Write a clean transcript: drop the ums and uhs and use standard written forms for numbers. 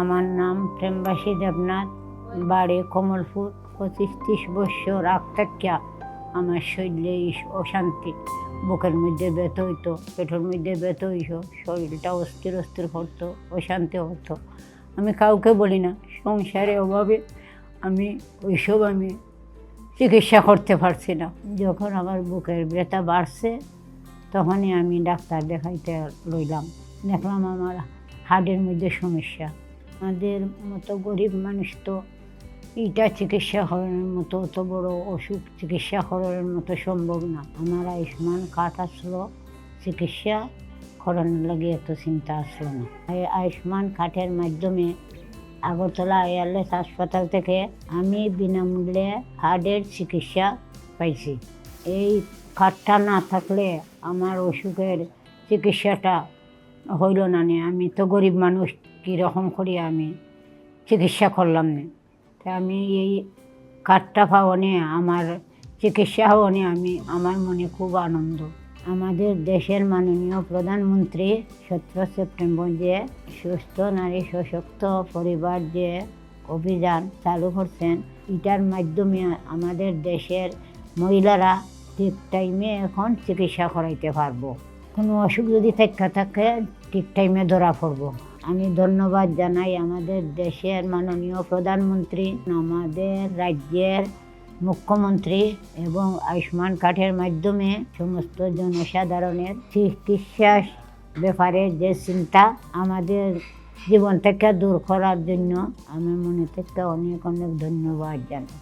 আমার নাম প্রেমবাসী দেবনাথ, বাড়ি কমলপুর। 25-30 বছর আগ থেকে আমার শরীরে অশান্তি, বুকের মধ্যে ব্যথা হইতো, পেটের মধ্যে ব্যথা হইতো, শরীরটা অস্থির অস্থির করতো, অশান্তি হতো। আমি কাউকে বলি না, সংসারে অভাবে আমি চিকিৎসা করতে পারছি না। যখন আমার বুকের ব্যথা বাড়ছে তখনই আমি ডাক্তার দেখাইতে লইলাম। দেখলাম আমার হার্টের মধ্যে সমস্যা। আমাদের মতো গরিব মানুষ তো এইটা চিকিৎসা করানোর মতো, অত বড় অসুখ চিকিৎসা করানোর মতো সম্ভব না। আমার আয়ুষ্মান কার্ড আসলো, চিকিৎসা করানোর লাগে এত চিন্তা আসলো না। এই আয়ুষ্মান কার্ডের মাধ্যমে আগরতলা এয়ারলেস হাসপাতাল থেকে আমি বিনামূল্যে হার্টের চিকিৎসা পাইছি। এই কার্ডটা না থাকলে আমার অসুখের চিকিৎসাটা হইল না। আমি তো গরিব মানুষ, কীরকম করি আমি চিকিৎসা করলাম না। তা আমি এই কার্ডটা পাওয়ানে, আমার চিকিৎসা হওয়ানে আমার মনে খুব আনন্দ। আমাদের দেশের মাননীয় প্রধানমন্ত্রী 17 সেপ্টেম্বর যে সুস্থ নারী সশক্ত পরিবার যে অভিযান চালু করছেন, এটার মাধ্যমে আমাদের দেশের মহিলারা ঠিক টাইমে এখন চিকিৎসা করাইতে পারবো। কোনো অসুখ যদি থাকে ঠিক টাইমে ধরা পড়বো। আমি ধন্যবাদ জানাই আমাদের দেশের মাননীয় প্রধানমন্ত্রী, আমাদের রাজ্যের মুখ্যমন্ত্রী এবং আয়ুষ্মান কার্ডের মাধ্যমে সমস্ত জনসাধারণের চিকিৎসার ব্যাপারে যে চিন্তা আমাদের জীবন থেকে দূর করার জন্য আমি মনে থেকে অনেক অনেক ধন্যবাদ জানাই।